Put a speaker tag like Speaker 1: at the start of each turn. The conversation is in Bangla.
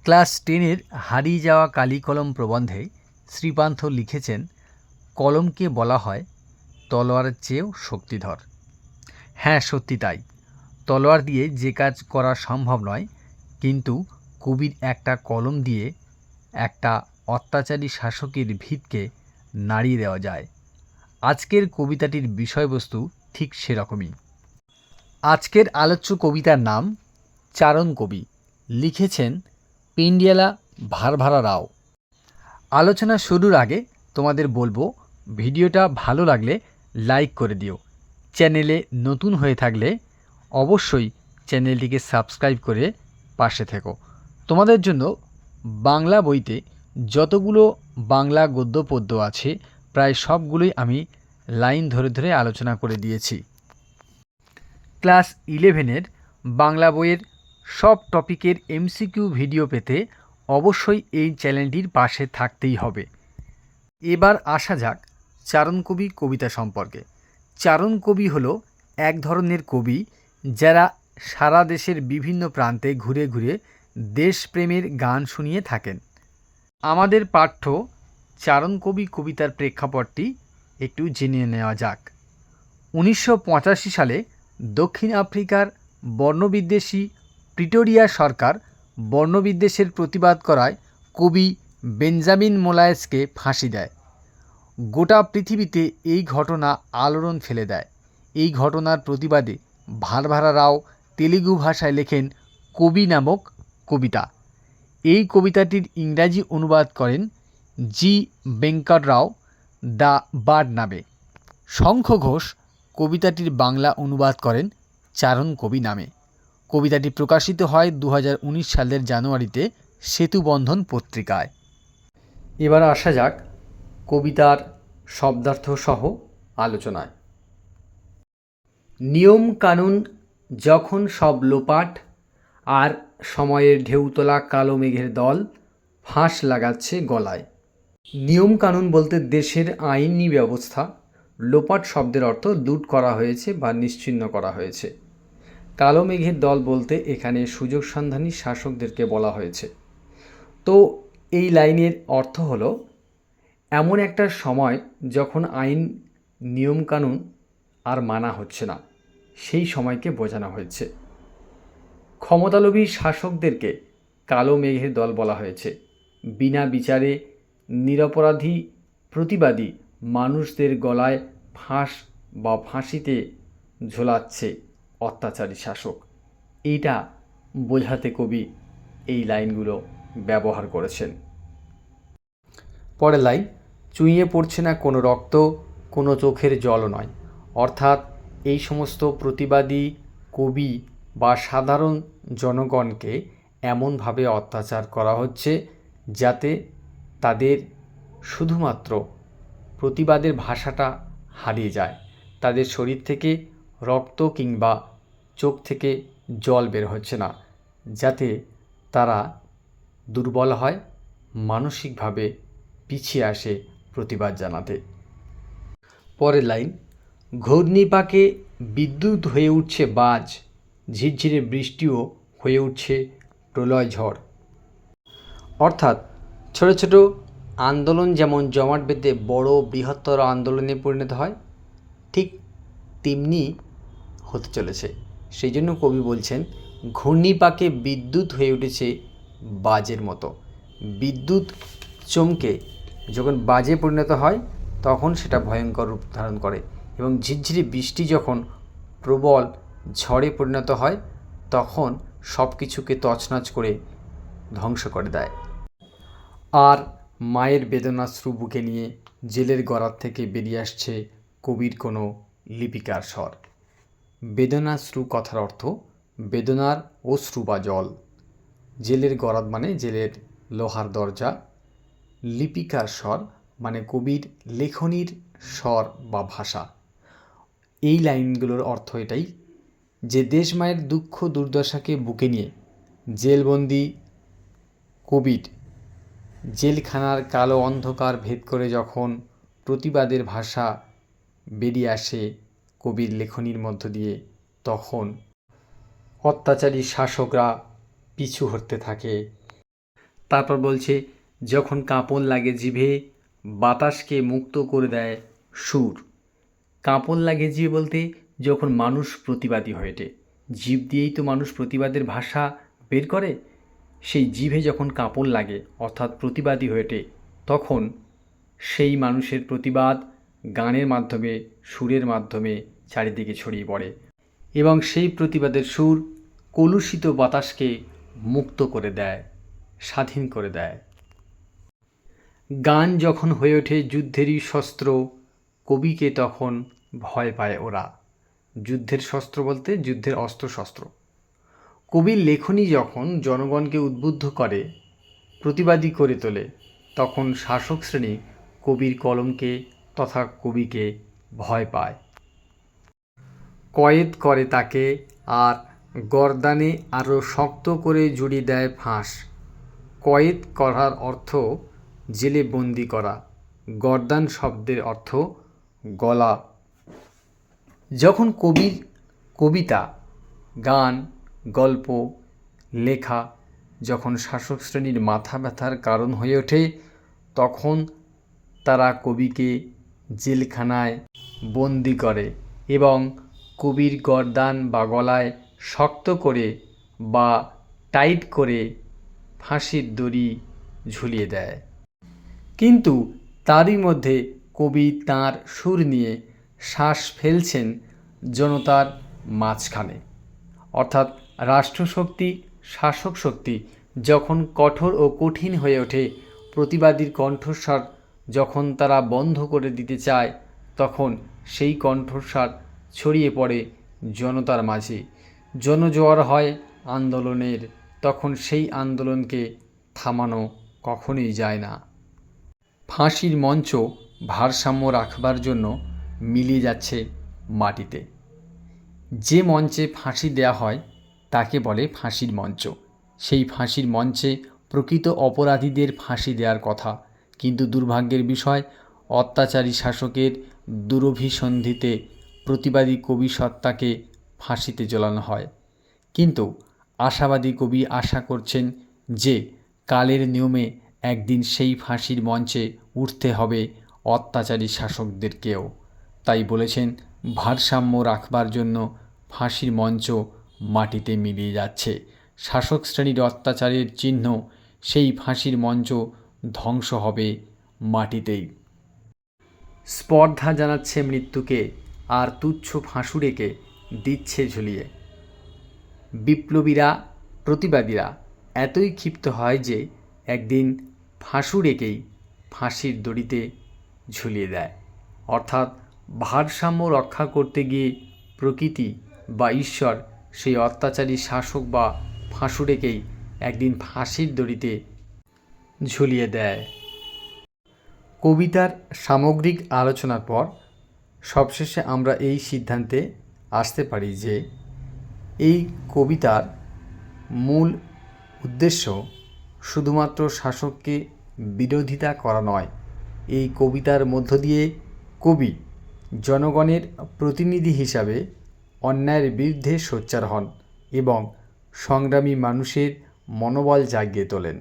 Speaker 1: ক্লাস 10-এর হারিয়ে যাওয়া কালি-কলম প্রবন্ধে শ্রীপান্থ লিখেছেন, কলমকে বলা হয় তলোয়ারের চেয়েও শক্তিধর। হ্যাঁ, সত্যি তাই। তলোয়ার দিয়ে যে কাজ করা সম্ভব নয়, কিন্তু কবির একটা কলম দিয়ে একটা অত্যাচারী শাসকের ভিতকে নাড়িয়ে দেওয়া যায়। আজকের কবিতাটির বিষয়বস্তু ঠিক সেরকমই। আজকের আলোচ্য কবিতার নাম চারণ কবি, লিখেছেন পেন্ডিয়ালা ভারভারা রাও। আলোচনা শুরুর আগে তোমাদের বলবো, ভিডিওটা ভালো লাগলে লাইক করে দিও। চ্যানেলে নতুন হয়ে থাকলে অবশ্যই চ্যানেলটিকে সাবস্ক্রাইব করে পাশে থেকো। তোমাদের জন্য বাংলা বইতে যতগুলো বাংলা গদ্য পদ্য আছে প্রায় সবগুলোই আমি লাইন ধরে ধরে আলোচনা করে দিয়েছি। ক্লাস 11-এর বাংলা বইয়ের সব টপিকের এমসিকিউ ভিডিও পেতে অবশ্যই এই চ্যানেলটির পাশে থাকতেই হবে। এবার আসা যাক চারণ কবি কবিতা সম্পর্কে। চারণ কবি হলো এক ধরনের কবি যারা সারা দেশের বিভিন্ন প্রান্তে ঘুরে ঘুরে দেশপ্রেমের গান শুনিয়ে থাকেন। আমাদের পাঠ্য চারণ কবি কবিতার প্রেক্ষাপটটি একটু জেনে নেওয়া যাক। 1985 সালে দক্ষিণ আফ্রিকার বর্ণবিদ্বেষী প্রিটোরিয়া সরকার বর্ণবিদ্বেষের প্রতিবাদ করায় কবি বেঞ্জামিন মোলায়েসকে ফাঁসি দেয়। গোটা পৃথিবীতে এই ঘটনা আলোড়ন ফেলে দেয়। এই ঘটনার প্রতিবাদে ভারভারা রাও তেলুগু ভাষায় লেখেন কবি নামক কবিতা। এই কবিতাটির ইংরাজি অনুবাদ করেন জি বেঙ্কট রাও দ্য বার্ড নামে। শঙ্খ ঘোষ কবিতাটির বাংলা অনুবাদ করেন চারণ কবি নামে। কবিতাটি প্রকাশিত হয় 2019 সালের জানুয়ারিতে সেতুবন্ধন পত্রিকায়। এবার আসা যাক কবিতার শব্দার্থ সহ আলোচনায়। নিয়ম কানুন যখন সব লোপাট, আর সময়ের ঢেউতলা কালো মেঘের দল ফাঁস লাগাচ্ছে গলায়। নিয়ম কানুন বলতে দেশের আইনি ব্যবস্থা, লোপাট শব্দের অর্থ লুট করা হয়েছে বা নিশ্চিহ্ন করা হয়েছে। কালো মেঘের দল বলতে এখানে সুযোগ সন্ধানী শাসকদেরকে বলা হয়েছে। তো এই লাইনের অর্থ হলো, এমন একটা সময় যখন আইন নিয়মকানুন আর মানা হচ্ছে না, সেই সময়কে বোঝানো হয়েছে। ক্ষমতালোভী শাসকদেরকে কালো মেঘের দল বলা হয়েছে। বিনা বিচারে নিরপরাধী প্রতিবাদী মানুষদের গলায় ফাঁস বা ফাঁসিতে ঝোলাচ্ছে অত্যাচারী শাসক। এইটা বোঝাতে কবি এই লাইনগুলো ব্যবহার করেছেন। পরের লাইন, চুইয়ে পড়ছে না কোনো রক্ত, কোনো চোখের জলও নয়। অর্থাৎ এই সমস্ত প্রতিবাদী কবি বা সাধারণ জনগণকে এমনভাবে অত্যাচার করা হচ্ছে যাতে তাদের শুধুমাত্র প্রতিবাদের ভাষাটা হারিয়ে যায়। তাদের শরীর থেকে রক্ত কিংবা চোখ থেকে জল বের হচ্ছে না, যাতে তারা দুর্বল হয়, মানসিকভাবে পিছিয়ে আসে প্রতিবাদ জানাতে। পরের লাইন, ঘূর্ণিপাকে বিদ্যুৎ হয়ে উঠছে বাজ, ঝিরঝিরে বৃষ্টিও হয়ে উঠছে প্রলয় ঝড়। অর্থাৎ ছোট ছোট আন্দোলন যেমন জমাট বেঁধে বড় বৃহত্তর আন্দোলনে পরিণত হয়, ঠিক তেমনি হতে চলেছে। সেই জন্য কবি বলছেন, ঘূর্ণিপাকে বিদ্যুৎ হয়ে উঠেছে বাজের মতো। বিদ্যুৎ চমকে যখন বাজে পরিণত হয় তখন সেটা ভয়ঙ্কর রূপ ধারণ করে, এবং ঝিরঝিরি বৃষ্টি যখন প্রবল ঝড়ে পরিণত হয় তখন সব কিছুকে তছনছ করে ধ্বংস করে দেয়। আর মায়ের বেদনাশ্রু বুকে নিয়ে জেলের গড়ার থেকে বেরিয়ে আসছে কবির কোনো লিপিকার স্বর। বেদনাশ্রু কথার অর্থ বেদনার অশ্রু বা জল। জেলের গরাদ মানে জেলের লোহার দরজা। লিপিকার স্বর মানে কবির লেখনীর স্বর বা ভাষা। এই লাইনগুলোর অর্থ এটাই যে দেশমায়ের দুঃখ দুর্দশাকে বুকে নিয়ে জেলবন্দি কবির জেলখানার কালো অন্ধকার ভেদ করে যখন প্রতিবাদের ভাষা বেরিয়ে আসে কবির লেখনীর মধ্য দিয়ে, তখন অত্যাচারী শাসকরা পিছু হটতে থাকে, তারপর বলছে, যখন কাঁপন লাগে জিভে, বাতাসকে মুক্ত করে দেয় সুর। কাঁপন লাগে জিভে বলতে যখন মানুষ প্রতিবাদী হয়ে ওঠে, জিভ দিয়েই তো মানুষ প্রতিবাদের ভাষা বের করে। সেই জিভে যখন কাঁপন লাগে অর্থাৎ প্রতিবাদী হয়ে ওঠে, তখন সেই মানুষের প্রতিবাদ গানের মাধ্যমে, সুরের মাধ্যমে চারিদিকে ছড়িয়ে পড়ে এবং সেই প্রতিবাদের সুর কলুষিত বাতাসকে মুক্ত করে দেয়, স্বাধীন করে দেয়। গান যখন হয়ে ওঠে যুদ্ধেরই শস্ত্র, কবিকে তখন ভয় পায় ওরা। যুদ্ধের শস্ত্র বলতে যুদ্ধের অস্ত্রশস্ত্র। কবির লেখনী যখন জনগণকে উদ্বুদ্ধ করে, প্রতিবাদী করে তোলে, তখন শাসক শ্রেণী কবির কলমকে তথা কবিকে ভয় পায়, কয়েদ করে তাকে, আর গর্দানে আরও শক্ত করে জড়িয়ে দেয় ফাঁস। কয়েদ করার অর্থ জেলে বন্দি করা, গর্দান শব্দের অর্থ গলা। যখন কবির কবিতা, গান, গল্প, লেখা যখন শাসক শ্রেণীর মাথা ব্যথার কারণ হয়ে ওঠে, তখন তারা কবিকে জেলখানায় বন্দি করে এবং কবির গর্দান বা গলায় শক্ত করে বা টাইট করে ফাঁসির দড়ি ঝুলিয়ে দেয়। কিন্তু তারই মধ্যে কবি তাঁর সুর নিয়ে শ্বাস ফেলছেন জনতার মাঝখানে। অর্থাৎ রাষ্ট্রশক্তি, শাসক শক্তি যখন কঠোর ও কঠিন হয়ে ওঠে, প্রতিবাদীর কণ্ঠস্বর যখন তারা বন্ধ করে দিতে চায়, তখন সেই কণ্ঠস্বর ছড়িয়ে পড়ে জনতার মাঝে। জনজোয়ার হয় আন্দোলনের, তখন সেই আন্দোলনকে থামানো কখনোই যায় না। ফাঁসির মঞ্চ ভারসাম্য রাখবার জন্য মিলিয়ে যাচ্ছে মাটিতে। যে মঞ্চে ফাঁসি দেয়া হয় তাকে বলে ফাঁসির মঞ্চ। সেই ফাঁসির মঞ্চে প্রকৃত অপরাধীদের ফাঁসি দেওয়ার কথা, কিন্তু দুর্ভাগ্যের বিষয়, অত্যাচারী শাসকের দুরভিসন্ধিতে প্রতিবাদী কবি সত্তাকে ফাঁসিতে ঝোলানো হয়। কিন্তু আশাবাদী কবি আশা করছেন যে কালের নিয়মে একদিন সেই ফাঁসির মঞ্চে উঠতে হবে অত্যাচারী শাসকদেরকেও। তাই বলেছেন, ভারসাম্য রাখবার জন্য ফাঁসির মঞ্চ মাটিতে মিলিয়ে যাচ্ছে। শাসক শ্রেণীর অত্যাচারের চিহ্ন সেই ফাঁসির মঞ্চ ধ্বংস হবে মাটিতেই। স্পর্ধা জানাচ্ছে মৃত্যুকে, আর তুচ্ছ ফাঁসুড়েকে দিচ্ছে ঝুলিয়ে। বিপ্লবীরা, প্রতিবাদীরা এতই ক্ষিপ্ত হয় যে একদিন ফাঁসুড়েকেই ফাঁসির দড়িতে ঝুলিয়ে দেয়। অর্থাৎ ভারসাম্য রক্ষা করতে গিয়ে প্রকৃতি বা ঈশ্বর সেই অত্যাচারী শাসক বা ফাঁসুড়েকেই একদিন ফাঁসির দড়িতে ঝুলিয়ে দেয়। কবিতার সামগ্রিক আলোচনার পর সবশেষে আমরা এই সিদ্ধান্তে আসতে পারি যে এই কবিতার মূল উদ্দেশ্য শুধুমাত্র শাসককে বিরোধিতা করা নয়। এই কবিতার মধ্য দিয়ে কবি জনগণের প্রতিনিধি হিসাবে অন্যায়ের বিরুদ্ধে সোচ্চার হন এবং সংগ্রামী মানুষের মনোবল জাগিয়ে তোলেন।